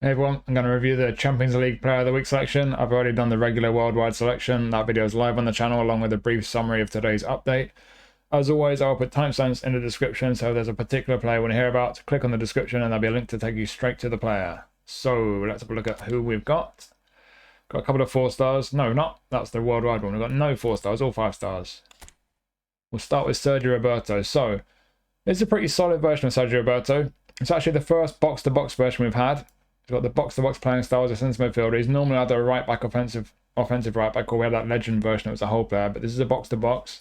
Hey everyone, I'm going to review the Champions League Player of the Week selection. I've already done the regular worldwide selection. That video is live on the channel along with a brief summary of today's update. As always, I'll put timestamps in the description, so if there's a particular player you want to hear about, click on the description and there'll be a link to take you straight to the player. So let's have a look at who we've got. Got a couple of 4 stars. No, not. That's the worldwide one. We've got no 4 stars, all 5 stars. We'll start with Sergi Roberto. So, it's a pretty solid version of Sergi Roberto. It's actually the first box-to-box version we've had. He's got the box-to-box playing style as a centre midfielder. He's normally either a right-back offensive right-back, or we have that legend version that was a whole player, but this is a box-to-box.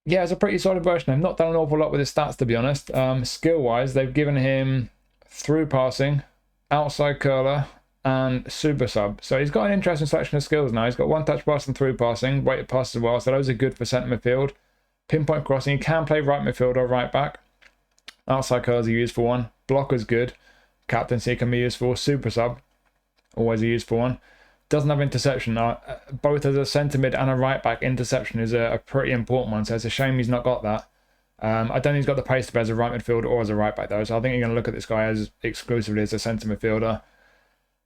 Yeah, it's a pretty solid version. I've not done an awful lot with his stats, to be honest. Skill-wise, they've given him through passing, outside curler, and super sub. So he's got an interesting selection of skills now. He's got one-touch pass and through passing, weighted passes as well, so those are good for centre midfield. Pinpoint crossing, he can play right midfield or right-back. Outside curls are used for one. Blocker's good. Captaincy can be useful. Super sub, always a useful one. Doesn't have interception. Both as a centre mid and a right back, interception is a pretty important one. So it's a shame he's not got that. I don't think he's got the pace to play as a right midfielder or as a right back though. So I think you're going to look at this guy as exclusively as a centre midfielder.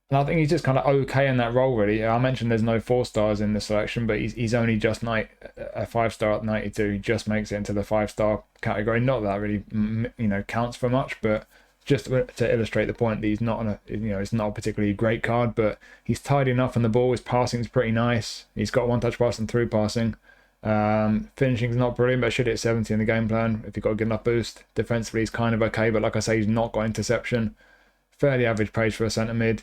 And I think he's just kind of okay in that role really. I mentioned there's no 4 stars in the selection, but he's only just a 5-star at 92. He just makes it into the 5-star category. Not that really counts for much, but just to illustrate the point that he's not on a, it's not a particularly great card, but he's tidy enough on the ball. His passing is pretty nice. He's got one-touch pass and through passing. Finishing's not brilliant, but should hit 70 in the game plan if you've got a good enough boost. Defensively, he's kind of okay, but like I say, he's not got interception. Fairly average pace for a centre mid.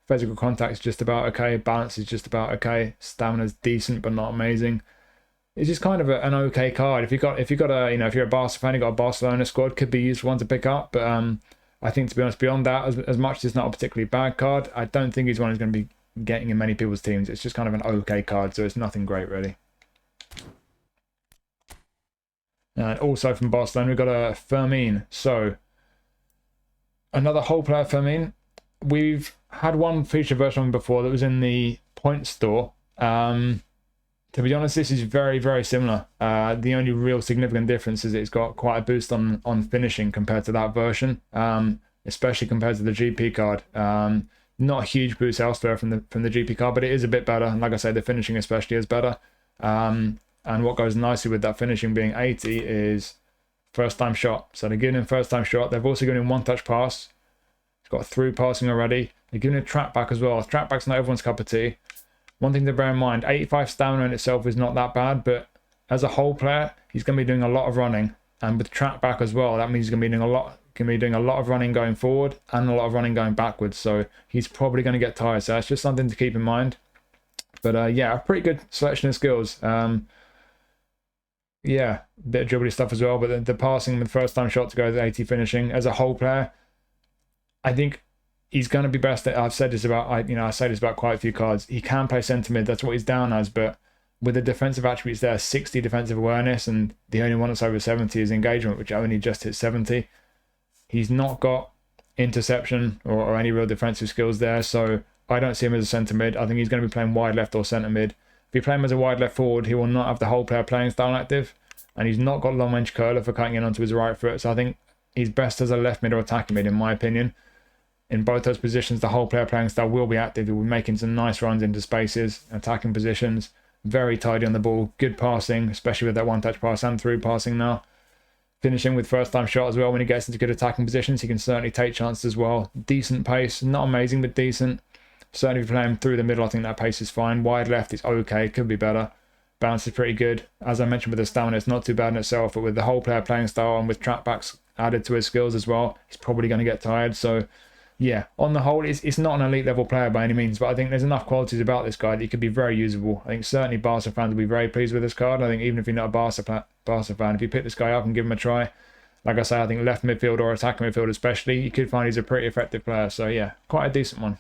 Physical contact is just about okay. Balance is just about okay. Stamina's decent, but not amazing. It's just kind of an okay card. If you're a Barca fan, you've got a Barcelona squad, could be used for one to pick up, but I think, to be honest, beyond that, as much as it's not a particularly bad card, I don't think he's one who's going to be getting in many people's teams. It's just kind of an okay card, so it's nothing great, really. And also from Barcelona, we've got a Fermín. So, another whole player Fermín. We've had one feature version of him before that was in the point store. To be honest, this is very, very similar. The only real significant difference is it's got quite a boost on finishing compared to that version, especially compared to the GP card. Not a huge boost elsewhere from the GP card, but it is a bit better. And like I say, the finishing especially is better. And what goes nicely with that finishing being 80 is first time shot. So they're giving him first time shot. They've also given him one-touch pass. He's got through passing already. They're giving him a trap back as well. Trap back's not everyone's cup of tea. One thing to bear in mind, 85 stamina in itself is not that bad, but as a whole player, he's going to be doing a lot of running. And with track back as well, that means he's going to be doing a lot of running going forward and a lot of running going backwards. So he's probably going to get tired. So that's just something to keep in mind. But yeah, a pretty good selection of skills. Yeah, a bit of dribbly stuff as well, but the passing, the first time shot to go to 80 finishing, as a whole player, I think he's going to be best at, I say this about quite a few cards. He can play centre mid, that's what he's down as, but with the defensive attributes there, 60 defensive awareness, and the only one that's over 70 is engagement, which only just hit 70. He's not got interception or any real defensive skills there, so I don't see him as a centre mid. I think he's going to be playing wide left or centre mid. If you play him as a wide left forward, he will not have the whole player playing style active, and he's not got long range curler for cutting in onto his right foot, so I think he's best as a left mid or attacking mid, in my opinion. In both those positions, the whole player playing style will be active. He'll be making some nice runs into spaces, attacking positions, very tidy on the ball, good passing, especially with that one-touch pass and through passing now. Finishing with first-time shot as well. When he gets into good attacking positions, he can certainly take chances as well. Decent pace, not amazing, but decent. Certainly if you play him through the middle, I think that pace is fine. Wide left is okay, could be better. Balance is pretty good. As I mentioned with the stamina, it's not too bad in itself, but with the whole player playing style and with trap backs added to his skills as well, he's probably going to get tired. So yeah, on the whole, it's not an elite level player by any means, but I think there's enough qualities about this guy that he could be very usable. I think certainly Barca fans will be very pleased with this card. I think even if you're not a Barca fan, if you pick this guy up and give him a try, like I say, I think left midfield or attacking midfield especially, you could find he's a pretty effective player. So yeah, quite a decent one.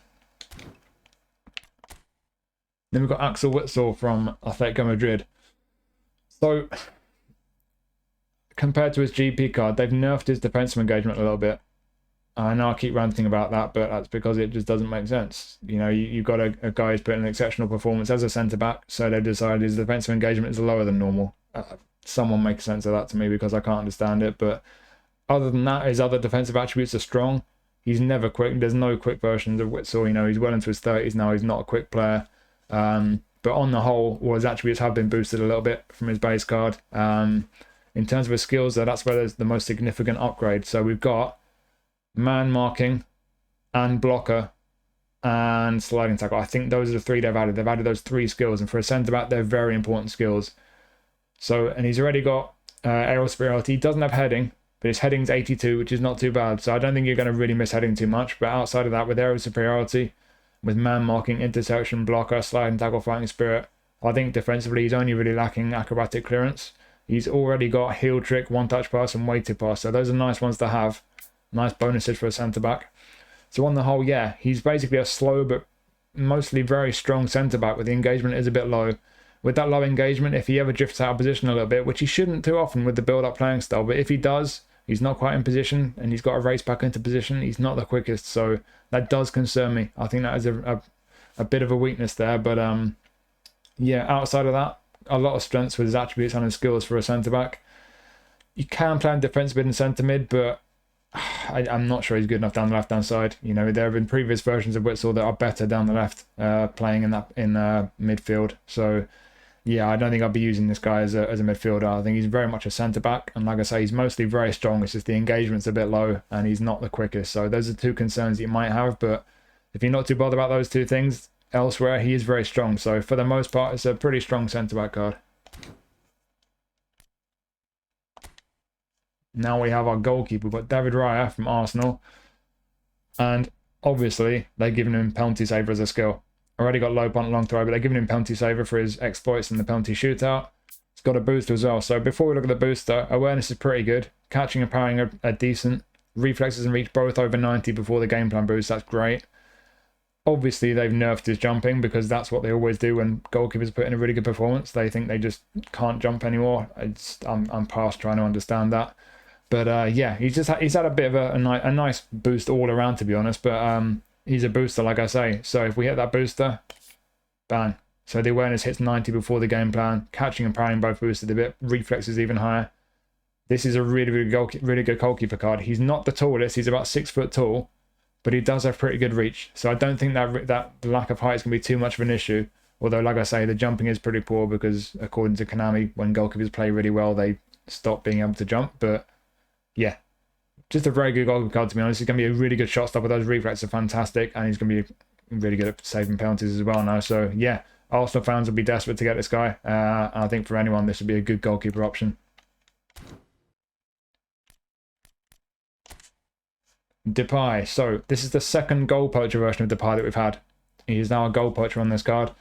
Then we've got Axel Witsel from Atletico Madrid. So compared to his GP card, they've nerfed his defensive engagement a little bit. I know I keep ranting about that, but that's because it just doesn't make sense. You've got a guy who's put in an exceptional performance as a centre-back, so they've decided his defensive engagement is lower than normal. Someone make sense of that to me because I can't understand it, but other than that, his other defensive attributes are strong. He's never quick. There's no quick versions of Witsel. You know, he's well into his 30s now. He's not a quick player. But on the whole, well, his attributes have been boosted a little bit from his base card. In terms of his skills, though, that's where there's the most significant upgrade. So we've got man marking and blocker and sliding tackle. I think those are the three they've added. They've added those 3 skills, and for a centre-back, they're very important skills. So, and he's already got aerial superiority. He doesn't have heading, but his heading's 82, which is not too bad. So I don't think you're going to really miss heading too much. But outside of that, with aerial superiority, with man marking, intersection, blocker, sliding tackle, fighting spirit, I think defensively he's only really lacking acrobatic clearance. He's already got heel trick, one-touch pass, and weighted pass. So those are nice ones to have. Nice bonuses for a centre-back. So on the whole, yeah, he's basically a slow but mostly very strong centre-back, with the engagement is a bit low. With that low engagement, if he ever drifts out of position a little bit, which he shouldn't too often with the build-up playing style, but if he does, he's not quite in position, and he's got to race back into position. He's not the quickest, so that does concern me. I think that is a bit of a weakness there, but yeah, outside of that, a lot of strengths with his attributes and his skills for a centre-back. You can play in defensive mid and centre-mid, but I'm not sure he's good enough down the left-hand side. You know, there have been previous versions of Witsel that are better down the left, playing in midfield. So yeah, I don't think I'll be using this guy as a midfielder. I think he's very much a centre-back, and like I say, he's mostly very strong. It's just the engagement's a bit low, and he's not the quickest. So those are 2 concerns that you might have, but if you're not too bothered about those 2 things, elsewhere he is very strong. So for the most part, it's a pretty strong centre-back card. Now we have our goalkeeper. We've got David Raya from Arsenal, and obviously they're giving him penalty saver as a skill. Already got low punt, long throw, but they're giving him penalty saver for his exploits in the penalty shootout. It's got a booster as well. So before we look at the booster, awareness is pretty good. Catching and parrying are decent. Reflexes and reach both over 90 before the game plan boost. That's great. Obviously, they've nerfed his jumping, because that's what they always do when goalkeepers put in a really good performance. They think they just can't jump anymore. I'm past trying to understand that. But yeah, he's had a bit of a nice boost all around, to be honest. But he's a booster, like I say. So if we hit that booster, bang. So the awareness hits 90 before the game plan. Catching and parrying both boosted a bit. Reflexes even higher. This is a really good goalkeeper card. He's not the tallest. He's about 6 foot tall, but he does have pretty good reach. So I don't think that lack of height is going to be too much of an issue. Although, like I say, the jumping is pretty poor, because according to Konami, when goalkeepers play really well, they stop being able to jump. But yeah, just a very good goalkeeper card, to be honest. He's going to be a really good shot stopper. Those reflexes are fantastic, and he's going to be really good at saving penalties as well now. So yeah, Arsenal fans will be desperate to get this guy. And I think for anyone, this would be a good goalkeeper option. Depay. So this is the second goal poacher version of Depay that we've had. He is now a goal poacher on this card.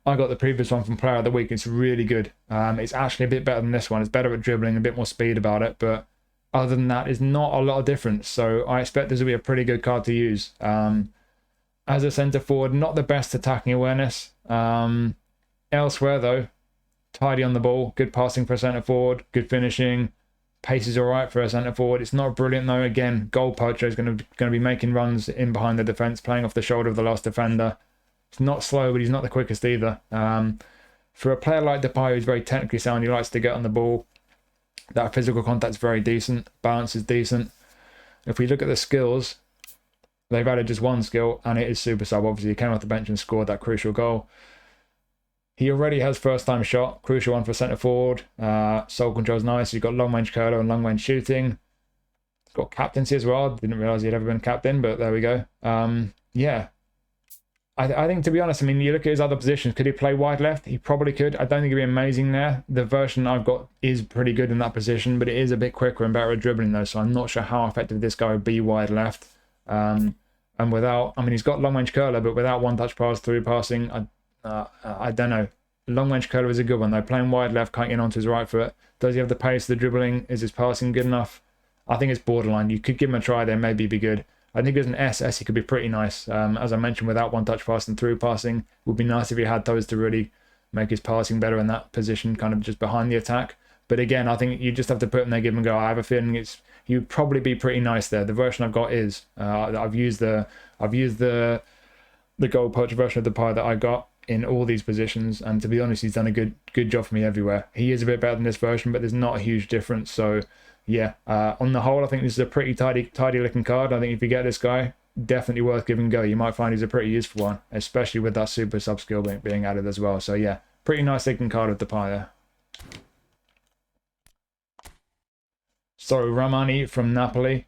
I got the previous one from Player of the Week. It's really good. It's actually a bit better than this one. It's better at dribbling, a bit more speed about it, but other than that, it's not a lot of difference. So I expect this will be a pretty good card to use. As a centre forward, not the best attacking awareness. Elsewhere though, tidy on the ball, good passing for a centre forward, good finishing. Pace is all right for a centre forward. It's not brilliant though. Again, goal poacher is going to be making runs in behind the defence, playing off the shoulder of the last defender. It's not slow, but he's not the quickest either. For a player like Depay, who's very technically sound, he likes to get on the ball. That physical contact's very decent. Balance is decent. If we look at the skills, they've added just 1 skill, and it is super sub. Obviously, he came off the bench and scored that crucial goal. He already has first-time shot, crucial one for centre forward. Soul control's nice. He's got long-range curler and long-range shooting. He's got captaincy as well. Didn't realise he'd ever been captain, but there we go. Yeah. I think, to be honest, I mean, you look at his other positions. Could he play wide left? He probably could. I don't think he'd be amazing there. The version I've got is pretty good in that position, but it is a bit quicker and better at dribbling, though, so I'm not sure how effective this guy would be wide left. And without, I mean, he's got long-range curler, but without one-touch pass through passing, I don't know. Long-range curler is a good one, though. Playing wide left, can't get onto his right foot. Does he have the pace, the dribbling? Is his passing good enough? I think it's borderline. You could give him a try there, maybe be good. I think as an SS, he could be pretty nice. As I mentioned, without one-touch pass and through passing, would be nice if he had those to really make his passing better in that position, kind of just behind the attack. But again, I think you just have to put him there, give him a go. I have a feeling he would probably be pretty nice there. The version I've got is I've used the gold poacher version of the Depay that I got. in all these positions, and to be honest, he's done a good job for me everywhere. He is a bit better than this version, but there's not a huge difference. So yeah, on the whole, I think this is a pretty tidy looking card. I think if you get this guy, definitely worth giving a go. You might find he's a pretty useful one, especially with that super sub skill being added as well. So yeah, pretty nice looking card with Depay there. So Rrahmani from Napoli.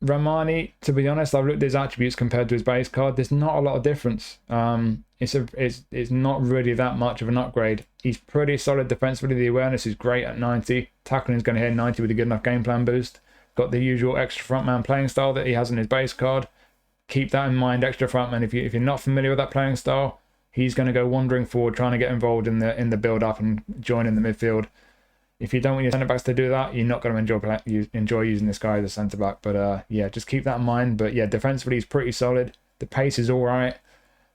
Rrahmani, to be honest, I've looked at his attributes compared to his base card. There's not a lot of difference. It's not really that much of an upgrade. He's pretty solid defensively. The awareness is great at 90. Tackling is going to hit 90 with a good enough game plan boost. Got the usual extra frontman playing style that he has in his base card. Keep that in mind, extra frontman. If you're not familiar with that playing style, he's going to go wandering forward, trying to get involved in the build up and join in the midfield. If you don't want your centre backs to do that, you're not going to enjoy using this guy as a centre back. But yeah, just keep that in mind. But yeah, defensively he's pretty solid. The pace is all right.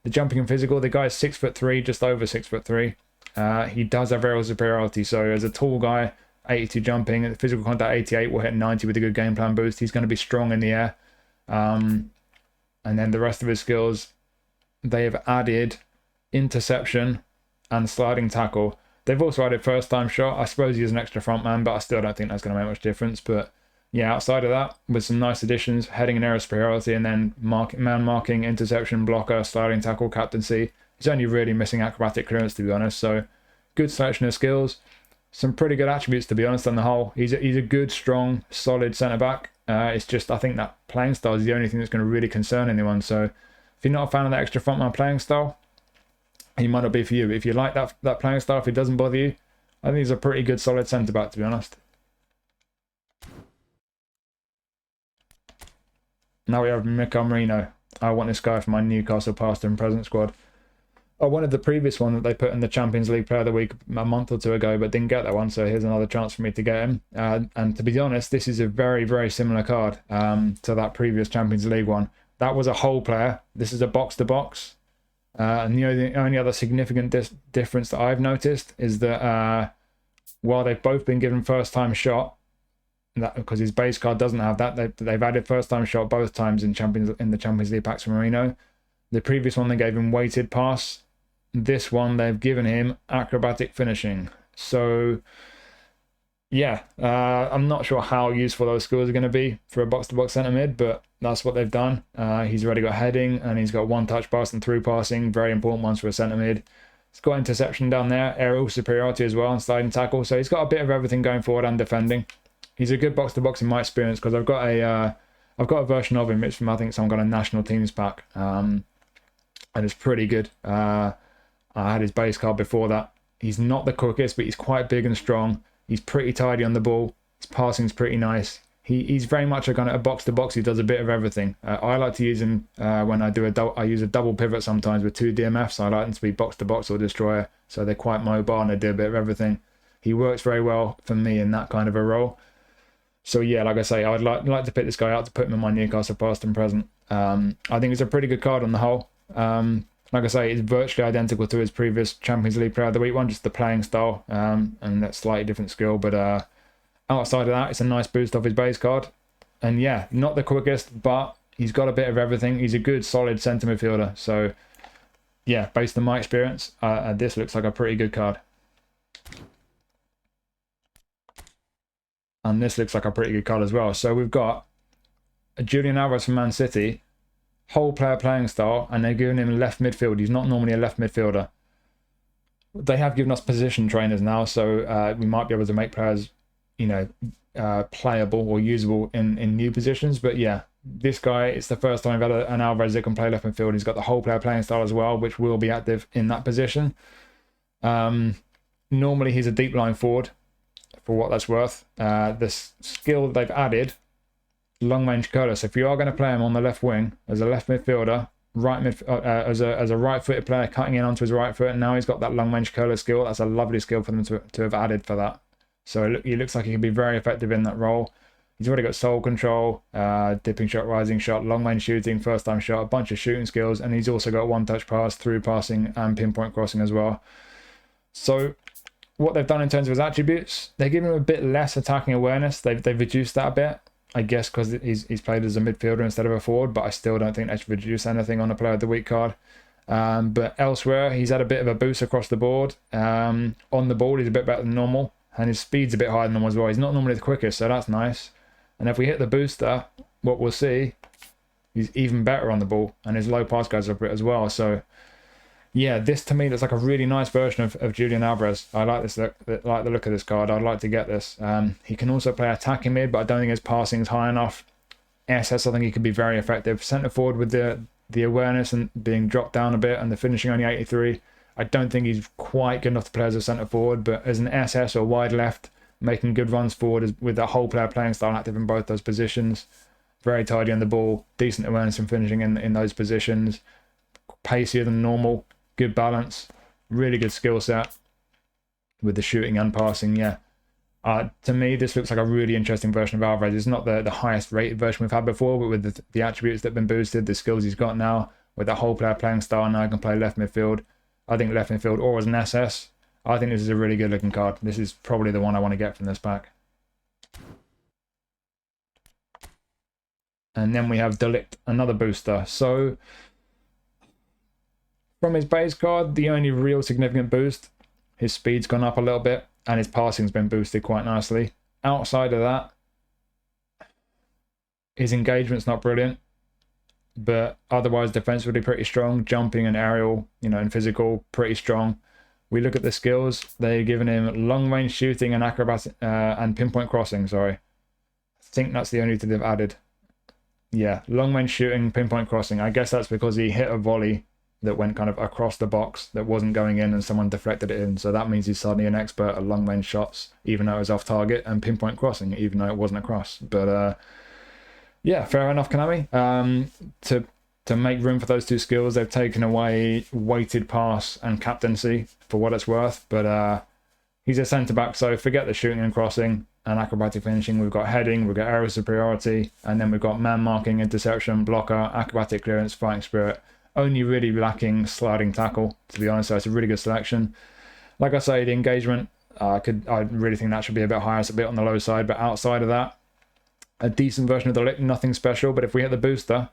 The jumping and physical, the guy's 6'3", just over 6'3". He does have aerial superiority. So as a tall guy, 82 jumping, physical contact 88, will hit 90 with a good game plan boost. He's going to be strong in the air. And then the rest of his skills, they have added interception and sliding tackle. They've also added first time shot. I suppose he's an extra front man, but I still don't think that's going to make much difference. But yeah, outside of that, with some nice additions, heading and aerial superiority, and then man marking, interception, blocker, sliding tackle, captaincy. He's only really missing acrobatic clearance, to be honest. So good selection of skills. Some pretty good attributes, to be honest, on the whole. He's a good, strong, solid centre-back. It's just, I think that playing style is the only thing that's going to really concern anyone. So if you're not a fan of that extra frontman playing style, he might not be for you. If you like that playing style, if it doesn't bother you, I think he's a pretty good solid centre-back, to be honest. Now we have Mikel Merino. I want this guy for my Newcastle past and present squad. I wanted the previous one that they put in the Champions League Player of the Week a month or two ago, but didn't get that one, so here's another chance for me to get him. And to be honest, this is a very, very similar card to that previous Champions League one. That was a whole player. This is a box-to-box. And the only other significant difference that I've noticed is that while they've both been given first-time shot, because his base card doesn't have that, they've added first-time shot both times in the Champions League packs for Merino. The previous one they gave him weighted pass. This one they've given him acrobatic finishing. So yeah, I'm not sure how useful those skills are going to be for a box-to-box centre mid, but that's what they've done. He's already got heading, and he's got one-touch pass and through passing, very important ones for a centre mid. He's got interception down there, aerial superiority as well, and sliding tackle. So he's got a bit of everything going forward and defending. He's a good box-to-box in my experience, because I've got a version of him. It's from, I think, some kind of national teams pack, and it's pretty good. I had his base card before that. He's not the quickest, but he's quite big and strong. He's pretty tidy on the ball. His passing's pretty nice. He's very much a kind of a box-to-box. He does a bit of everything. I like to use him when I use a double pivot sometimes with two DMFs. I like them to be box-to-box or destroyer, so they're quite mobile and they do a bit of everything. He works very well for me in that kind of a role. So yeah, like I say, I'd like to pick this guy out to put him in my Newcastle past and present. I think it's a pretty good card on the whole. Like I say, it's virtually identical to his previous Champions League Player of the Week one, just the playing style and that slightly different skill. But outside of that, it's a nice boost off his base card. And yeah, not the quickest, but he's got a bit of everything. He's a good, solid centre midfielder. So yeah, based on my experience, this looks like a pretty good card. And this looks like a pretty good card as well. So we've got a Julian Álvarez from Man City. Whole player playing style, and they're giving him left midfield. He's not normally a left midfielder. They have given us position trainers now, so we might be able to make players, playable or usable in new positions. But yeah, this guy, it's the first time I've had an Álvarez that can play left midfield. He's got the whole player playing style as well, which will be active in that position. Normally he's a deep line forward, for what that's worth. The skill that they've added, long range curler. So if you are going to play him on the left wing as a left midfielder, as a right-footed player cutting in onto his right foot, and now he's got that long range curler skill. That's a lovely skill for them to have added for that. So he looks like he can be very effective in that role. He's already got soul control, dipping shot, rising shot, long range shooting, first time shot, a bunch of shooting skills, and he's also got one touch pass, through passing, and pinpoint crossing as well. So what they've done in terms of his attributes, they give him a bit less attacking awareness. They've reduced that a bit. I guess because he's played as a midfielder instead of a forward, but I still don't think that should reduce anything on a Player of the Week card. But elsewhere, he's had a bit of a boost across the board. On the ball, he's a bit better than normal, and his speed's a bit higher than normal as well. He's not normally the quickest, so that's nice. And if we hit the booster, what we'll see, he's even better on the ball, and his low pass goes up a bit as well. So yeah, this to me looks like a really nice version of Julian Alvarez. I like this look, like the look of this card. I'd like to get this. He can also play attacking mid, but I don't think his passing is high enough. SS, I think he could be very effective. Centre forward with the awareness and being dropped down a bit, and the finishing only 83. I don't think he's quite good enough to play as a centre forward, but as an SS or wide left, making good runs forward with the whole player playing style active in both those positions. Very tidy on the ball, decent awareness and finishing in those positions. Pacier than normal. Good balance, really good skill set with the shooting and passing. Yeah, to me, this looks like a really interesting version of Alvarez. It's not the highest rated version we've had before, but with the attributes that have been boosted, the skills he's got now, with the whole player playing style, now he can play left midfield. I think left midfield or as an SS. I think this is a really good looking card. This is probably the one I want to get from this pack. And then we have Ligt, another booster. So from his base card, the only real significant boost, his speed's gone up a little bit and his passing's been boosted quite nicely. Outside of that, his engagement's not brilliant, but otherwise defensively pretty strong. Jumping and aerial, and physical, pretty strong. We look at the skills, they've given him long range shooting and acrobatic and pinpoint crossing, sorry. I think that's the only thing they've added. Yeah, long range shooting, pinpoint crossing. I guess that's because he hit a volley that went kind of across the box that wasn't going in and someone deflected it in. So that means he's suddenly an expert at long range shots, even though it was off target, and pinpoint crossing, even though it wasn't a cross. But yeah, fair enough, Konami. To make room for those two skills, they've taken away weighted pass and captaincy for what it's worth. But he's a centre back, so forget the shooting and crossing and acrobatic finishing. We've got heading, we've got aerial superiority, and then we've got man marking, interception, blocker, acrobatic clearance, fighting spirit. Only really lacking sliding tackle, to be honest, so it's a really good selection. Like I say, the engagement, I really think that should be a bit higher. It's a bit on the low side, but outside of that, a decent version of the Ligt, nothing special. But if we hit the booster,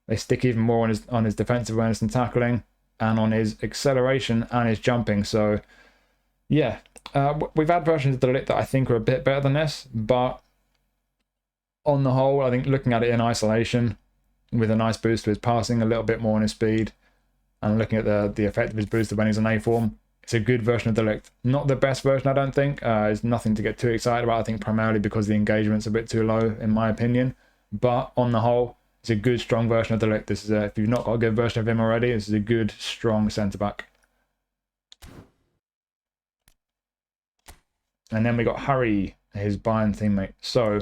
they stick even more on his defensive awareness and tackling, and on his acceleration and his jumping. So yeah, we've had versions of the Ligt that I think are a bit better than this, but on the whole, I think looking at it in isolation, with a nice boost to his passing, a little bit more on his speed, and looking at the effect of his booster when he's in A form, it's a good version of the Ligt. Not the best version, I don't think. It's nothing to get too excited about, I think primarily because the engagement's a bit too low, in my opinion. But on the whole, it's a good, strong version of the Ligt. This is if you've not got a good version of him already, this is a good, strong centre-back. And then we got Harry, his Bayern teammate. So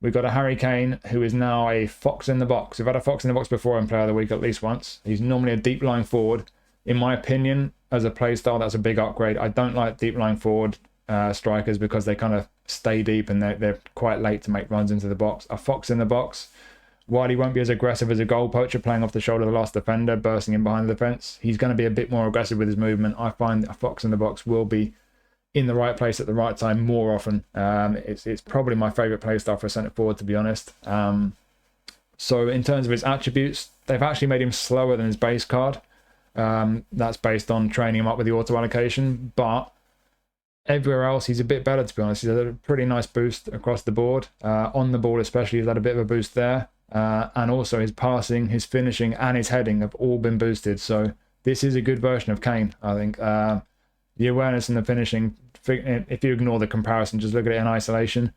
we've got a Harry Kane, who is now a fox in the box. We've had a fox in the box before in Player of the Week at least once. He's normally a deep line forward. In my opinion, as a play style, that's a big upgrade. I don't like deep line forward strikers because they kind of stay deep and they're quite late to make runs into the box. A fox in the box, while he won't be as aggressive as a goal poacher playing off the shoulder of the last defender, bursting in behind the defence, he's going to be a bit more aggressive with his movement. I find a fox in the box will be in the right place at the right time more often. It's probably my favourite play style for a centre forward, to be honest. So in terms of his attributes, they've actually made him slower than his base card. That's based on training him up with the auto allocation, but everywhere else he's a bit better, to be honest. He's had a pretty nice boost across the board. On the ball especially, he's had a bit of a boost there. And also his passing, his finishing and his heading have all been boosted. So this is a good version of Kane, I think. The awareness and the finishing, if you ignore the comparison, just look at it in isolation.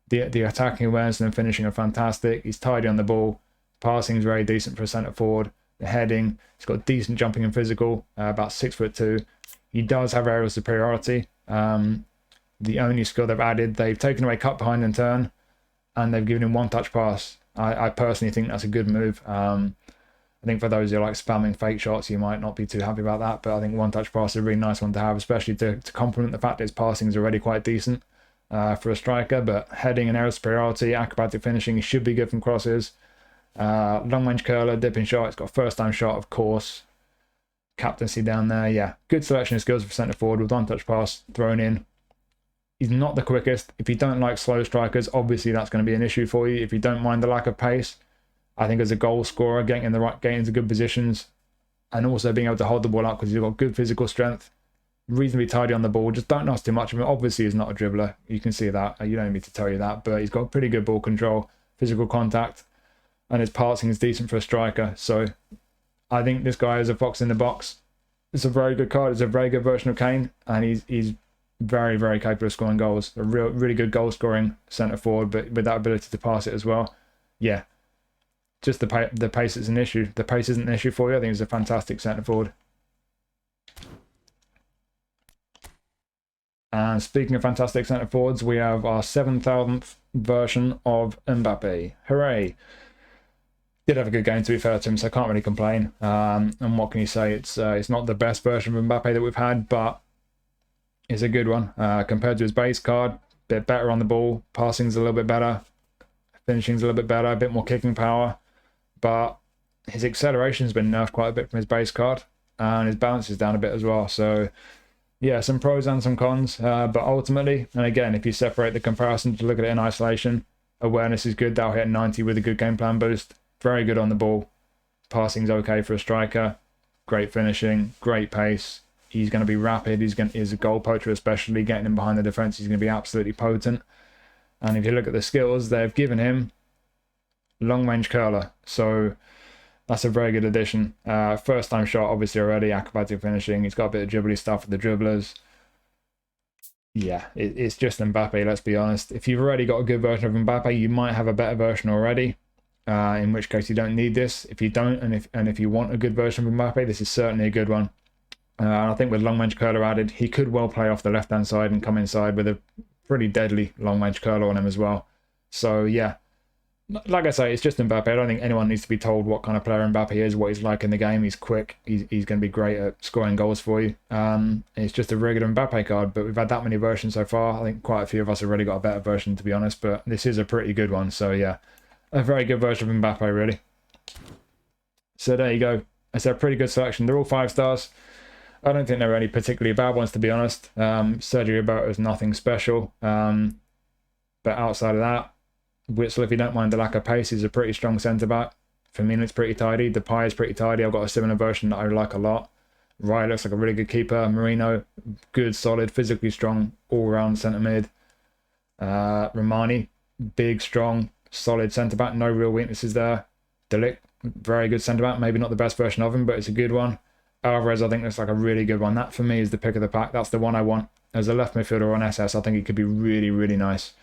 The attacking awareness and the finishing are fantastic. He's tidy on the ball. Passing is very decent for a centre forward. The heading, he's got decent jumping and physical, about 6'2". He does have aerial superiority. The only skill they've added, they've taken away cut behind and turn, and they've given him one-touch pass. I personally think that's a good move. I think for those who are like spamming fake shots, you might not be too happy about that, but I think one-touch pass is a really nice one to have, especially to complement the fact that his passing is already quite decent for a striker. But heading and aerial superiority, acrobatic finishing, he should be good from crosses. Long-range curler, dipping shot, it's got a first-time shot, of course. Captaincy down there, yeah. Good selection of skills for centre forward with one-touch pass thrown in. He's not the quickest. If you don't like slow strikers, obviously that's going to be an issue for you. If you don't mind the lack of pace, I think as a goal scorer, getting into good positions, and also being able to hold the ball up because he's got good physical strength, reasonably tidy on the ball. Just don't ask too much of him. Obviously, he's not a dribbler. You can see that. You don't need me to tell you that. But he's got pretty good ball control, physical contact, and his passing is decent for a striker. So I think this guy is a fox in the box. It's a very good card. It's a very good version of Kane, and he's very, very capable of scoring goals. A really good goal scoring centre forward, but with that ability to pass it as well. Yeah, just the pace is an issue. The pace isn't an issue for you. I think he's a fantastic centre forward. And speaking of fantastic centre forwards, we have our 7,000th version of Mbappé. Hooray! Did have a good game, to be fair to him, so I can't really complain. And what can you say? It's not the best version of Mbappé that we've had, but it's a good one. Compared to his base card, a bit better on the ball, passing's a little bit better, finishing's a little bit better, a bit more kicking power, but his acceleration's been nerfed quite a bit from his base card, and his balance is down a bit as well. So yeah, some pros and some cons, but ultimately, and again, if you separate the comparison to look at it in isolation, awareness is good. That'll hit 90 with a good game plan boost. Very good on the ball. Passing's okay for a striker. Great finishing, great pace. He's going to be rapid. He's a goal poacher, especially getting him behind the defense. He's going to be absolutely potent. And if you look at the skills, they've given him long-range curler. So that's a very good addition. First-time shot, obviously already. Acrobatic finishing. He's got a bit of dribbly stuff with the dribblers. Yeah, it's just Mbappé, let's be honest. If you've already got a good version of Mbappé, you might have a better version already. In which case you don't need this. If you don't, and if you want a good version of Mbappé, this is certainly a good one. I think with long-range curler added, he could well play off the left-hand side and come inside with a pretty deadly long-range curler on him as well. So yeah, like I say, it's just Mbappé. I don't think anyone needs to be told what kind of player Mbappé is, what he's like in the game. He's quick. He's going to be great at scoring goals for you. It's just a regular Mbappé card, but we've had that many versions so far. I think quite a few of us have already got a better version, to be honest, but this is a pretty good one. So yeah, a very good version of Mbappé, really. So there you go. It's a pretty good selection. They're all 5 stars. I don't think there are any particularly bad ones, to be honest. Sergi Roberto is nothing special. But outside of that, Witsel, if you don't mind the lack of pace, is a pretty strong centre-back. Fermín is pretty tidy. Depay is pretty tidy. I've got a similar version that I like a lot. Raya looks like a really good keeper. Merino, good, solid, physically strong, all-round centre-mid. Rrahmani, big, strong, solid centre-back. No real weaknesses there. Ligt, very good centre-back. Maybe not the best version of him, but it's a good one. Álvarez, I think looks like a really good one. That, for me, is the pick of the pack. That's the one I want. As a left midfielder on SS, I think he could be really, really nice.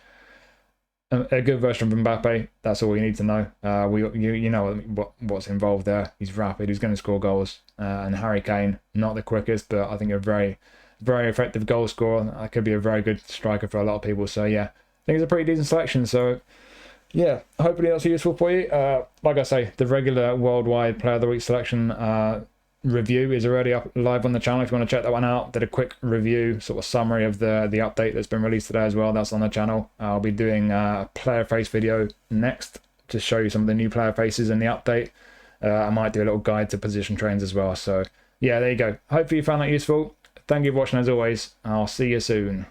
A good version of Mbappé, that's all you need to know. You know what's involved there. He's rapid, he's going to score goals. And Harry Kane, not the quickest, but I think a very, very effective goal scorer. That could be a very good striker for a lot of people. So yeah, I think it's a pretty decent selection. So yeah, hopefully that's useful for you. Like I say, the regular worldwide Player of the Week selection review is already up live on the channel if you want to check that one out. Did a quick review, sort of summary of the update that's been released today as well. That's on the channel. I'll be doing a player face video next to show you some of the new player faces in the update. I might do a little guide to position trains as well. So yeah, there you go. Hopefully you found that useful. Thank you for watching as always. I'll see you soon.